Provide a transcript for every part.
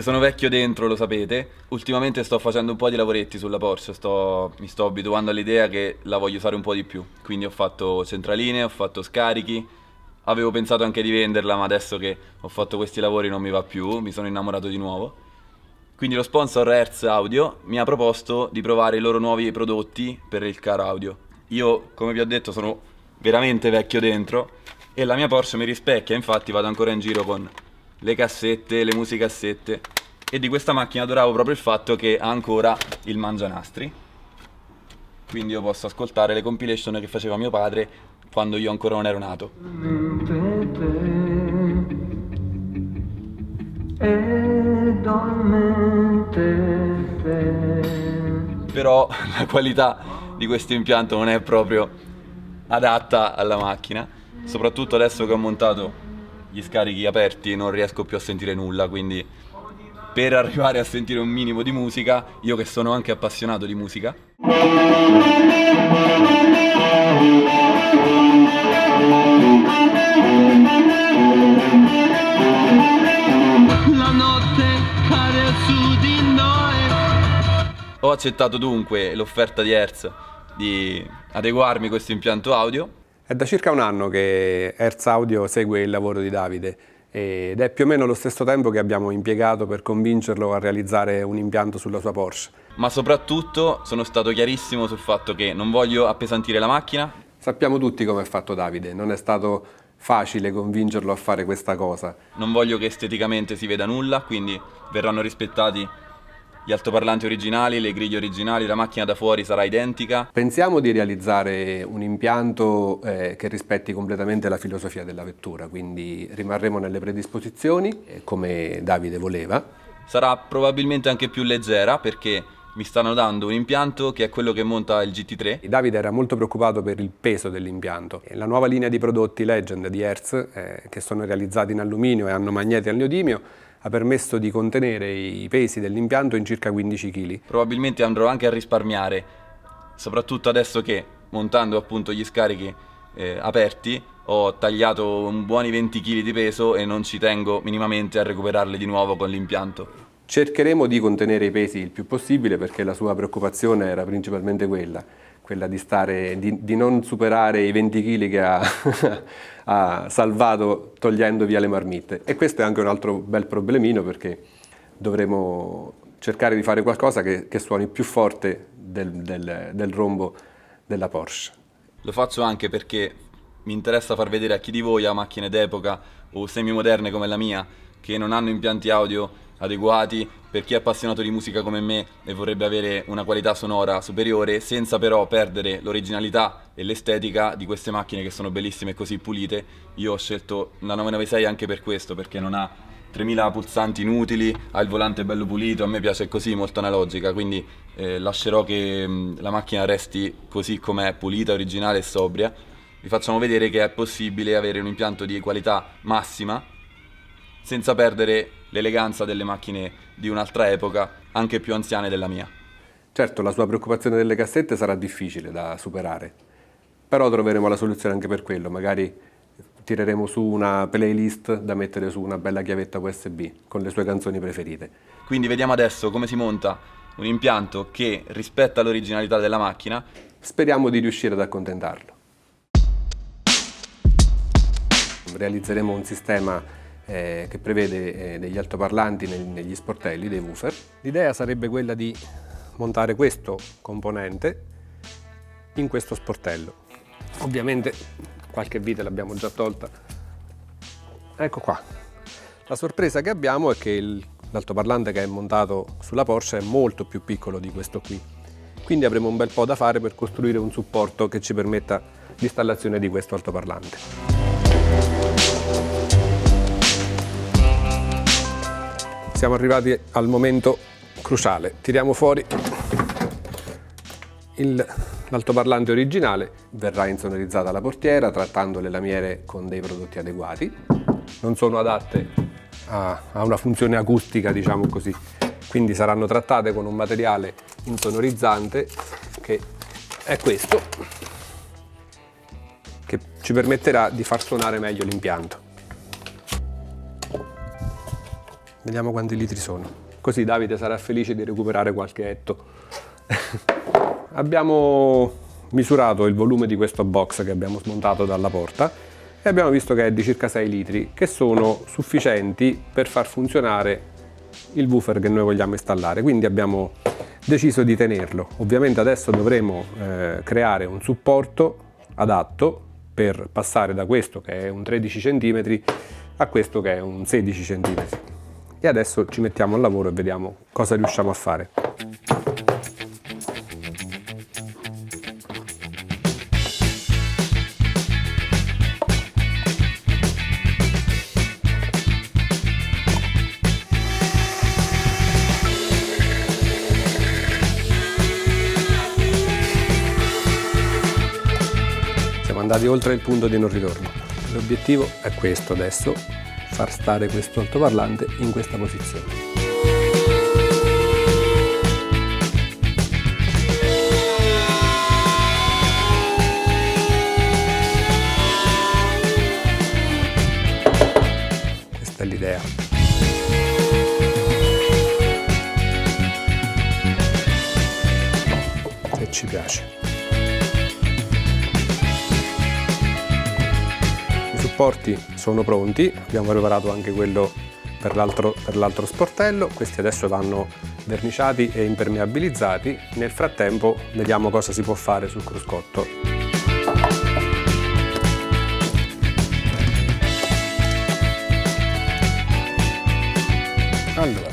sono vecchio dentro, lo sapete. Ultimamente sto facendo un po' di lavoretti sulla Porsche, mi sto abituando all'idea che la voglio usare un po' di più. Quindi ho fatto centraline, ho fatto scarichi. Avevo pensato anche di venderla, ma adesso che ho fatto questi lavori non mi va più, mi sono innamorato di nuovo. Quindi lo sponsor Hertz Audio mi ha proposto di provare i loro nuovi prodotti per il car audio. Io, come vi ho detto, sono veramente vecchio dentro e la mia Porsche mi rispecchia, infatti vado ancora in giro con le cassette, le musicassette, e di questa macchina adoravo proprio il fatto che ha ancora il mangianastri. Quindi io posso ascoltare le compilation che faceva mio padre quando io ancora non ero nato. Però la qualità di questo impianto non è proprio adatta alla macchina, soprattutto adesso che ho montato gli scarichi aperti non riesco più a sentire nulla, quindi per arrivare a sentire un minimo di musica, io che sono anche appassionato di musica, la notte cade su di noi. Ho accettato dunque l'offerta di Hertz di adeguarmi questo impianto audio. È da circa un anno che Hertz Audio segue il lavoro di Davide ed è più o meno lo stesso tempo che abbiamo impiegato per convincerlo a realizzare un impianto sulla sua Porsche. Ma soprattutto sono stato chiarissimo sul fatto che non voglio appesantire la macchina. Sappiamo tutti come è fatto Davide, non è stato facile convincerlo a fare questa cosa. Non voglio che esteticamente si veda nulla, quindi verranno rispettati gli altoparlanti originali, le griglie originali, la macchina da fuori sarà identica. Pensiamo di realizzare un impianto che rispetti completamente la filosofia della vettura, quindi rimarremo nelle predisposizioni come Davide voleva. Sarà probabilmente anche più leggera perché mi stanno dando un impianto che è quello che monta il GT3. Davide era molto preoccupato per il peso dell'impianto. La nuova linea di prodotti Legend di Hertz, che sono realizzati in alluminio e hanno magneti al neodimio, ha permesso di contenere i pesi dell'impianto in circa 15 kg. Probabilmente andrò anche a risparmiare, soprattutto adesso che montando appunto gli scarichi aperti ho tagliato un buoni 20 kg di peso e non ci tengo minimamente a recuperarli di nuovo con l'impianto. Cercheremo di contenere i pesi il più possibile perché la sua preoccupazione era principalmente quella di non superare i 20 kg che ha salvato togliendo via le marmitte. E questo è anche un altro bel problemino perché dovremo cercare di fare qualcosa che suoni più forte del rombo della Porsche. Lo faccio anche perché mi interessa far vedere a chi di voi ha macchine d'epoca o semi-moderne come la mia che non hanno impianti audio adeguati, per chi è appassionato di musica come me e vorrebbe avere una qualità sonora superiore senza però perdere l'originalità e l'estetica di queste macchine che sono bellissime e così pulite. Io ho scelto la 996 anche per questo, perché non ha 3000 pulsanti inutili, ha il volante bello pulito, a me piace così, molto analogica, quindi lascerò che la macchina resti così com'è, pulita, originale e sobria. Vi facciamo vedere che è possibile avere un impianto di qualità massima senza perdere l'eleganza delle macchine di un'altra epoca, anche più anziane della mia. Certo, la sua preoccupazione delle cassette sarà difficile da superare, però troveremo la soluzione anche per quello. Magari tireremo su una playlist da mettere su una bella chiavetta USB con le sue canzoni preferite. Quindi vediamo adesso come si monta un impianto che rispetta l'originalità della macchina. Speriamo di riuscire ad accontentarlo. Realizzeremo un sistema che prevede degli altoparlanti negli sportelli, dei woofer. L'idea sarebbe quella di montare questo componente in questo sportello. Ovviamente qualche vite l'abbiamo già tolta. Ecco qua. La sorpresa che abbiamo è che l'altoparlante che è montato sulla Porsche è molto più piccolo di questo qui. Quindi avremo un bel po' da fare per costruire un supporto che ci permetta l'installazione di questo altoparlante. Siamo arrivati al momento cruciale. Tiriamo fuori l'altoparlante originale, verrà insonorizzata la portiera trattando le lamiere con dei prodotti adeguati. Non sono adatte a una funzione acustica, diciamo così, quindi saranno trattate con un materiale insonorizzante che è questo, che ci permetterà di far suonare meglio l'impianto. Vediamo quanti litri sono. Così Davide sarà felice di recuperare qualche etto. Abbiamo misurato il volume di questo box che abbiamo smontato dalla porta e abbiamo visto che è di circa 6 litri, che sono sufficienti per far funzionare il woofer che noi vogliamo installare. Quindi abbiamo deciso di tenerlo. Ovviamente adesso dovremo creare un supporto adatto per passare da questo che è un 13 cm a questo che è un 16 cm. E adesso ci mettiamo al lavoro e vediamo cosa riusciamo a fare. Siamo andati oltre il punto di non ritorno. L'obiettivo è questo adesso, far stare questo altoparlante in questa posizione. Questa è l'idea. Se ci piace. I supporti sono pronti, abbiamo preparato anche quello per l'altro sportello. Questi adesso vanno verniciati e impermeabilizzati. Nel frattempo vediamo cosa si può fare sul cruscotto. Allora,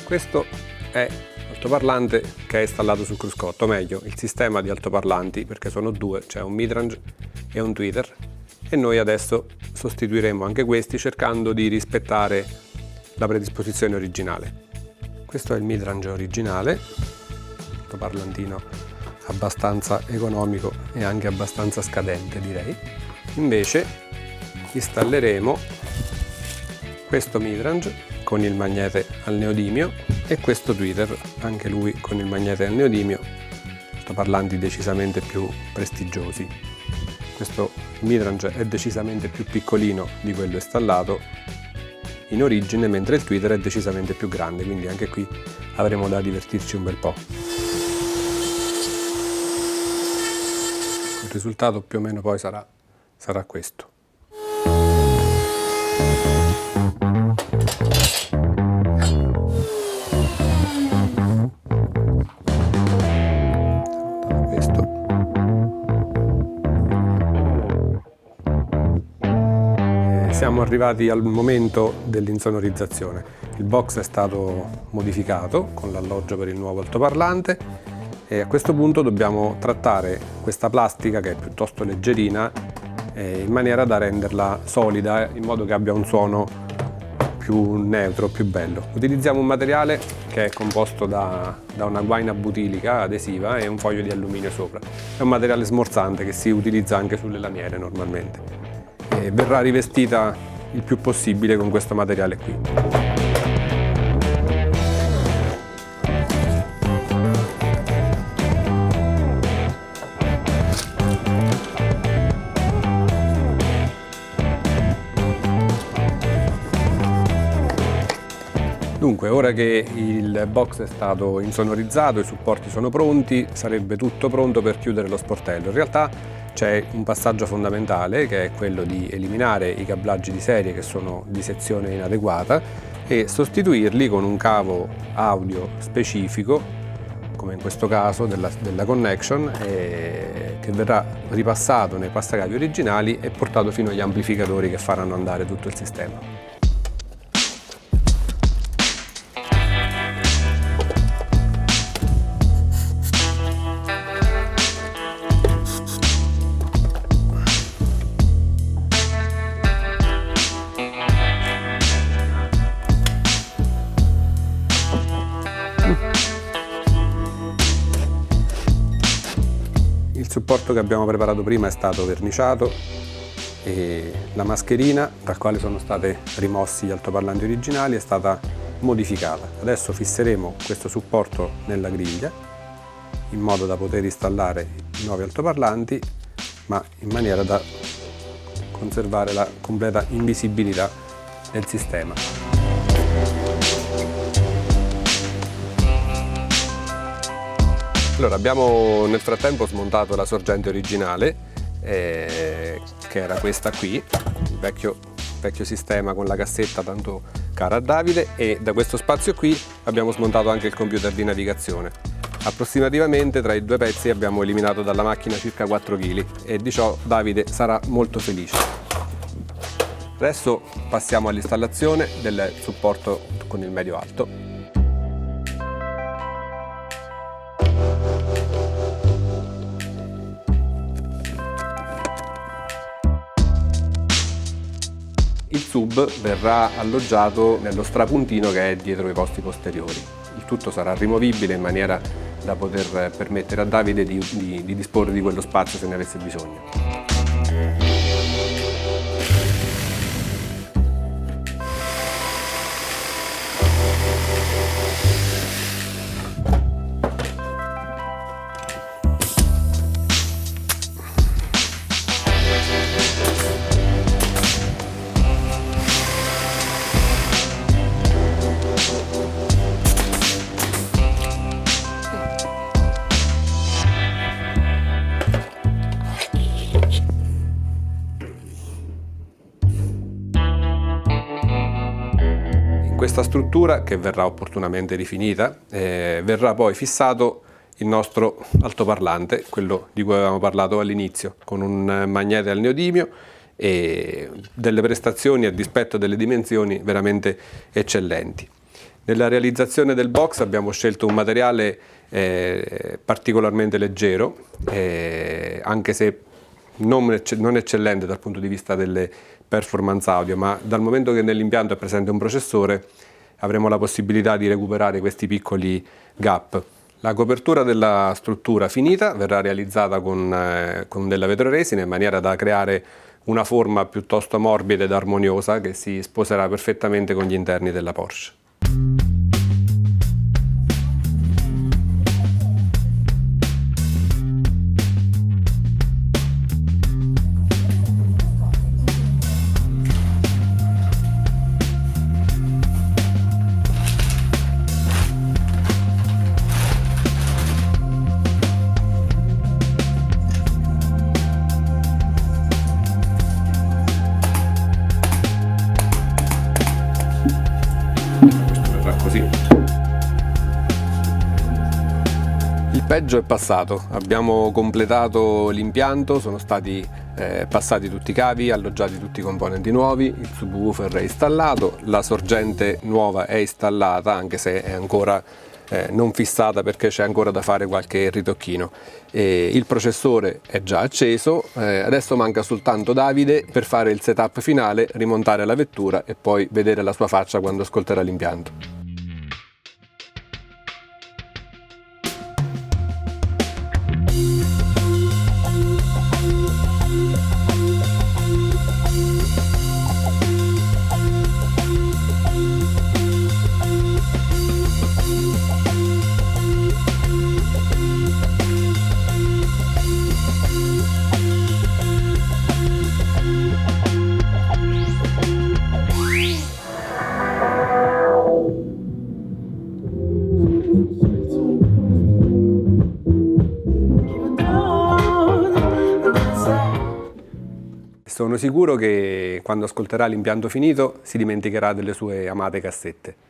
questo è l'altoparlante che è installato sul cruscotto, o meglio il sistema di altoparlanti, perché sono due, c'è un midrange e un tweeter, e noi adesso sostituiremo anche questi cercando di rispettare la predisposizione originale. Questo è il midrange originale, altoparlantino abbastanza economico e anche abbastanza scadente, direi. Invece installeremo questo midrange con il magnete al neodimio e questo tweeter, anche lui con il magnete al neodimio, altoparlanti decisamente più prestigiosi. Questo midrange è decisamente più piccolino di quello installato in origine, mentre il tweeter è decisamente più grande, quindi anche qui avremo da divertirci un bel po'. Il risultato più o meno poi sarà questo. Siamo arrivati al momento dell'insonorizzazione. Il box è stato modificato con l'alloggio per il nuovo altoparlante e a questo punto dobbiamo trattare questa plastica, che è piuttosto leggerina, in maniera da renderla solida, in modo che abbia un suono più neutro, più bello. Utilizziamo un materiale che è composto da una guaina butilica adesiva e un foglio di alluminio sopra. È un materiale smorzante che si utilizza anche sulle lamiere normalmente. E verrà rivestita il più possibile con questo materiale qui. Dunque, ora che il box è stato insonorizzato, i supporti sono pronti, sarebbe tutto pronto per chiudere lo sportello. In realtà c'è un passaggio fondamentale, che è quello di eliminare i cablaggi di serie che sono di sezione inadeguata e sostituirli con un cavo audio specifico, come in questo caso della Connection, che verrà ripassato nei passacavi originali e portato fino agli amplificatori che faranno andare tutto il sistema. Il supporto che abbiamo preparato prima è stato verniciato e la mascherina, dal quale sono stati rimossi gli altoparlanti originali, è stata modificata. Adesso fisseremo questo supporto nella griglia in modo da poter installare i nuovi altoparlanti, ma in maniera da conservare la completa invisibilità del sistema. Allora, abbiamo nel frattempo smontato la sorgente originale, che era questa qui, il vecchio sistema con la cassetta tanto cara a Davide, e da questo spazio qui abbiamo smontato anche il computer di navigazione. Approssimativamente tra i due pezzi abbiamo eliminato dalla macchina circa 4 kg e di ciò Davide sarà molto felice. Adesso passiamo all'installazione del supporto con il medio-alto. Il sub verrà alloggiato nello strapuntino che è dietro i posti posteriori. Il tutto sarà rimovibile in maniera da poter permettere a Davide di disporre di quello spazio se ne avesse bisogno. Questa struttura, che verrà opportunamente rifinita, verrà poi fissato il nostro altoparlante, quello di cui avevamo parlato all'inizio, con un magnete al neodimio e delle prestazioni a dispetto delle dimensioni veramente eccellenti. Nella realizzazione del box abbiamo scelto un materiale particolarmente leggero, anche se non eccellente dal punto di vista delle performance audio, ma dal momento che nell'impianto è presente un processore avremo la possibilità di recuperare questi piccoli gap. La copertura della struttura finita verrà realizzata con della vetroresina in maniera da creare una forma piuttosto morbida ed armoniosa che si sposerà perfettamente con gli interni della Porsche. Così. Il peggio è passato, abbiamo completato l'impianto, sono stati passati tutti i cavi, alloggiati tutti i componenti nuovi, il subwoofer è installato, la sorgente nuova è installata anche se è ancora non fissata perché c'è ancora da fare qualche ritocchino. Il processore è già acceso, adesso manca soltanto Davide per fare il setup finale, rimontare la vettura e poi vedere la sua faccia quando ascolterà l'impianto. Sono sicuro che quando ascolterà l'impianto finito si dimenticherà delle sue amate cassette.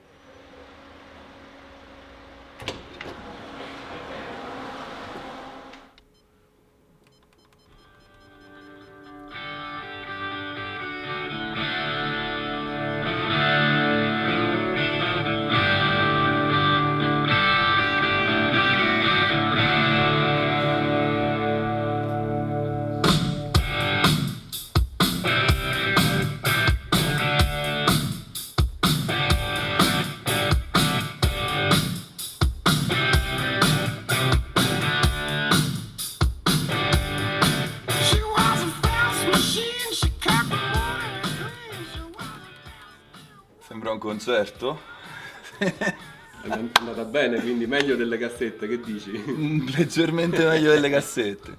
Sembra un concerto. È andata bene, quindi meglio delle cassette, che dici? Leggermente meglio delle cassette.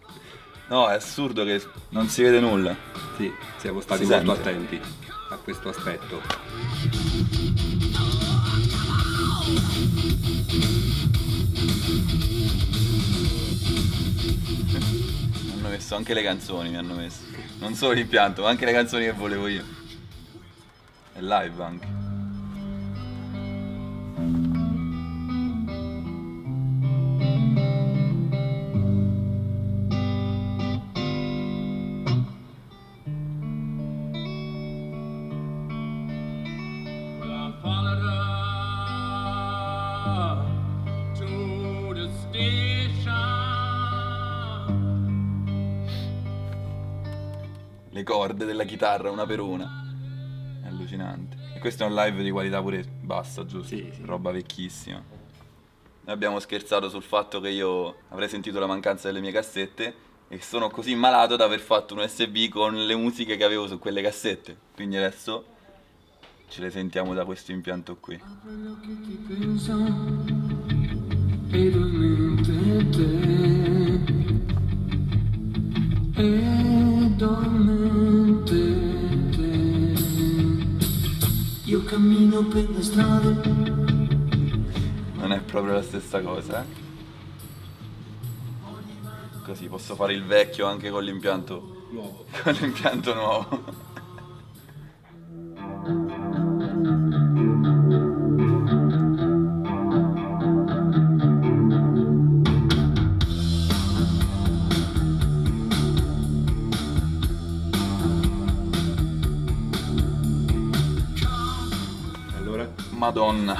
No, è assurdo che non si vede nulla. Sì, siamo stati Si molto sente. attenti a questo aspetto. messo, anche le canzoni mi hanno messo. Non solo l'impianto, ma anche le canzoni che volevo io. E live anche. Le corde della chitarra una per una. È allucinante. E questo è un live di qualità pure bassa, giusto? Sì, sì. Roba vecchissima. Noi abbiamo scherzato sul fatto che io avrei sentito la mancanza delle mie cassette e sono così malato da aver fatto un USB con le musiche che avevo su quelle cassette. Quindi adesso ce le sentiamo da questo impianto qui. Apro gli occhi e ti penso, ed ho in mente te, ed ho in mente te. Io cammino per le strade. Non è proprio la stessa cosa, eh? Così posso fare il vecchio anche con l'impianto Nuovo. con l'impianto nuovo. Allora? Madonna,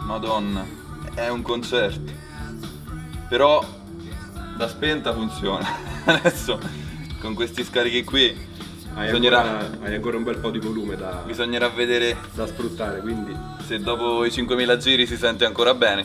Madonna, è un concerto. Però da spenta funziona. Adesso con questi scarichi qui Hai ancora un bel po' di volume bisognerà vedere da sfruttare, quindi se dopo i 5.000 giri si sente ancora bene.